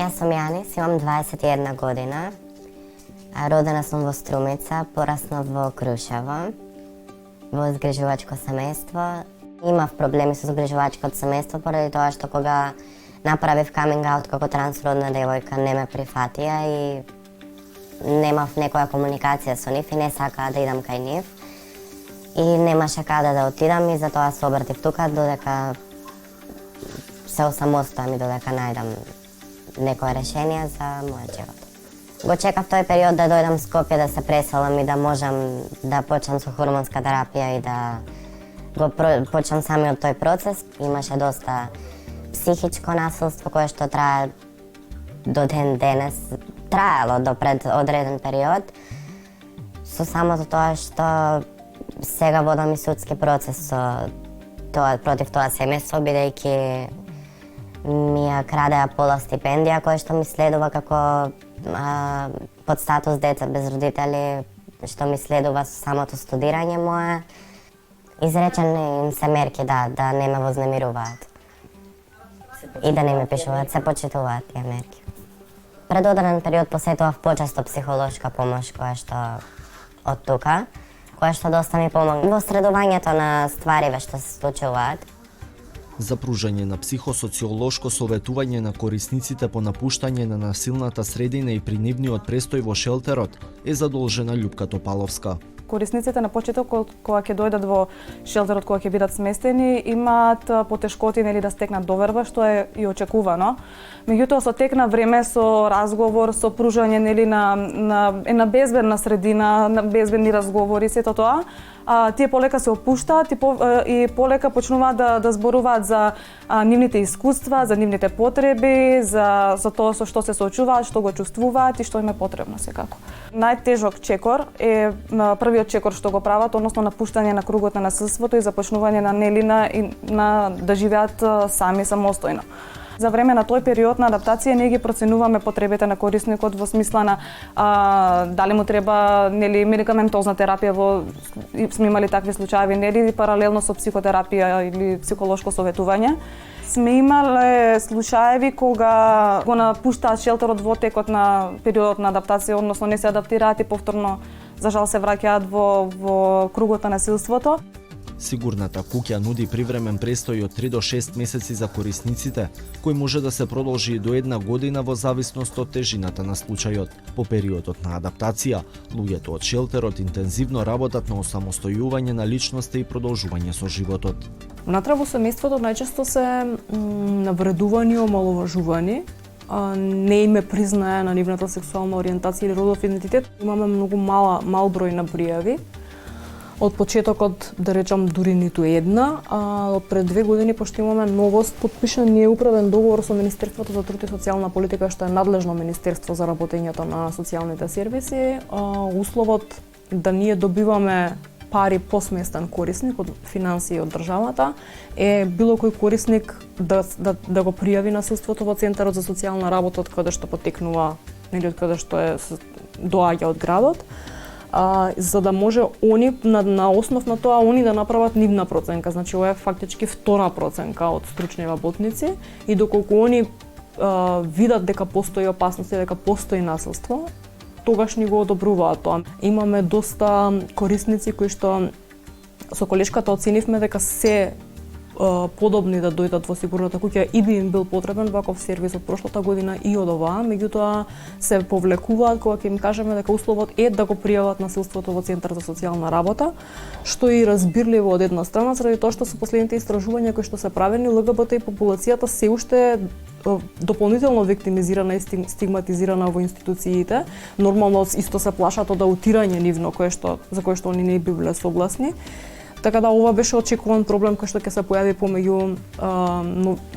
Јас сум Јанис, имам 21 година. Родена сум во Струмица, пораснав во Крушево, во згрижувачко семејство. Имав проблеми со згрижувачкото семејство поради тоа што кога направив каминг аут како трансродна девојка не ме прифатија и немав некоја комуникација со нив и не сакаа да идам кај нив. И немаше каде да отидам и затоа се обратив тука додека се осамостојам и додека најдам некое решение за мојот живот. Го чекав тој период да дојдам в Скопје, да се преселам и да можам да почнам со хормонска терапија и да го почнам самиот тој процес. Имаше доста психичко насилство кое што трае до ден денес, траело до пред одреден период. Со самото тоа што сега водам и судски процес со тоа против тоа семејство, бидејќи ми ја крадеа пола стипендија која што ми следува како под статус деца без родители, што ми следува со самото студирање мое. Изречени им се мерки да не ме вознемируваат и да не ме пишуваат, се почитуваат тие мерки. Пред одреден период посетував почесто психолошка помош која што од тука, која што доста ми помогна во средувањето на ствариве што се случуваат. За пружање на психосоциолошко советување на корисниците по напуштање на насилната средина и при нивниот престој во шелтерот е задолжена Љупка Топаловска. Корисниците на почеток кога ќе дојдат во шелтерот, кога ќе бидат сместени, имаат потешкоти да стекнат доверба, што е и очекувано. Меѓутоа со тек на време, со разговор, со пружање на безбедна средина, на безбедни разговори, сето тоа, тие полека се опуштаат и полека почнуваат да зборуваат за нивните искуства, за нивните потреби, за тоа со што се соочуваат, што го чувствуваат и што им е потребно секако. Најтежок чекор е првиот чекор што го прават, односно напуштање на кругот на насилството и започнување на нелина и да живеат сами самостојно. За време на тој период на адаптација ние ги проценуваме потребите на корисникот во смисла на дали му треба медикаментозна терапија, сме имали такви случаи, нели паралелно со психотерапија или психолошко советување. Сме имале случаеви кога го напуштаат шелтерот во текот на периодот на адаптација, односно не се адаптираат и повторно за жал се враќаат во кругот на насилството. Сигурната куќа нуди привремен престој од 3 до 6 месеци за корисниците, кој може да се продолжи и до 1 година во зависност од тежината на случајот. По периодот на адаптација, луѓето од шелтерот интензивно работат на осамостојување на личноста и продолжување со животот. Внатре во семејството најчесто се навредувани и омаловажувани, не им е признае на нивната сексуална ориентација или родов идентитет. Имаме многу мал број на пријави. Од почетокот, да речам, дури ниту една, од пред 2 години, пошто имаме новост, подпишан е управен договор со Министерството за труд и социјална политика, што е надлежно министерство за работењето на социјалните сервиси. Условот да ние добиваме пари по сместен корисник од финансии од државата е било кој корисник да го пријави насилството во Центарот за социјална работа, од каде што потекнува, или од каде што доаѓа од градот. За да може они на основ на тоа они да направат нивна проценка, значи ова е фактички втора проценка од стручни работници и доколку они видат дека постои опасност и дека постои насилство, тогаш ни го одобруваат тоа. Имаме доста корисници кои што со колешката оценивме дека се подобни да дојдат во сигурната куќа и би им бил потребен ваков сервис од прошлата година и од оваа, меѓутоа се повлекуваат кога ќе им кажеме дека условот е да го пријават насилството во Центар за социјална работа, што е и разбирливо од една страна, заради тоа што со последните истражувања кои што се правени, ЛГБТ и популацијата се уште дополнително виктимизирана и стигматизирана во институциите. Нормално исто се плашат од аутирање нивно за кое што они не би биле согласни. Така да ова беше очекуван проблем кој што ќе се појави помеѓу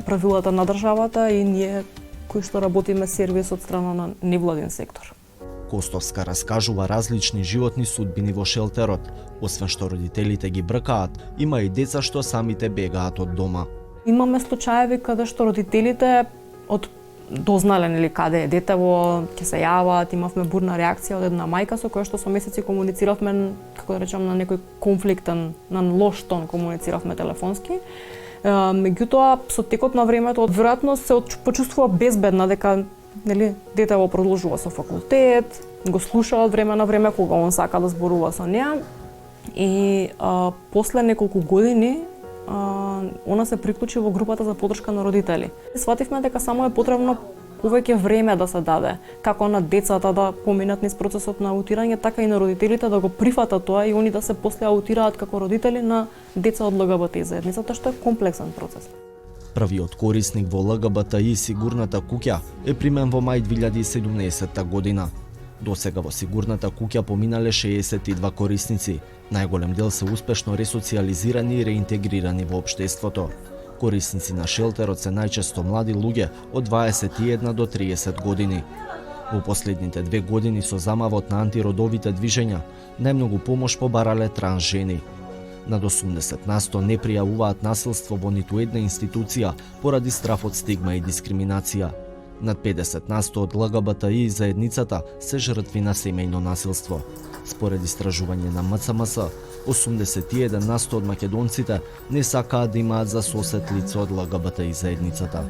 правилата на државата и ние кои што работиме сервис од страна на невладин сектор. Костовска раскажува различни животни судбини во шелтерот. Освен што родителите ги бркаат, има и деца што самите бегаат од дома. Имаме случаеви каде што родителите од дознален или каде е детево, ќе се јават, имавме бурна реакција од една мајка со која што со месеци комунициравме, како да речам, на некој конфликтен, на лош тон комунициравме телефонски. Меѓутоа, со текот на времето, веројатно се почувствува безбедна дека нели, дете го продолжува со факултет, го слуша од време на време кога он сака да зборува со неа. И после неколку години она се приклучи во групата за поддршка на родители. Свативме дека само е потребно повеќе време да се даде, како на децата да поминат низ процесот на аутирање, така и на родителите да го прифатат тоа и они да се после аутираат како родители на деца од ЛГБТ заедницата, што е комплексен процес. Првиот корисник во ЛГБТИ Сигурната куќа е примен во мај 2017 година. Досега во Сигурната куќа поминале 62 корисници. Најголем дел се успешно ресоциализирани и реинтегрирани во општеството. Корисници на шелтерот се најчесто млади луѓе од 21 до 30 години. Во последните 2 години со замавот на антиродовите движења, најмногу помош побарале транс жени. Над 80% не пријавуваат насилство во ниту една институција поради страф од стигма и дискриминација. Над 50% од ЛГБТИ заедницата се жртви на семејно насилство. Според истражување на МЦМС, 81% од македонците не сакаат да имаат за сосед лице од ЛГБТИ заедницата.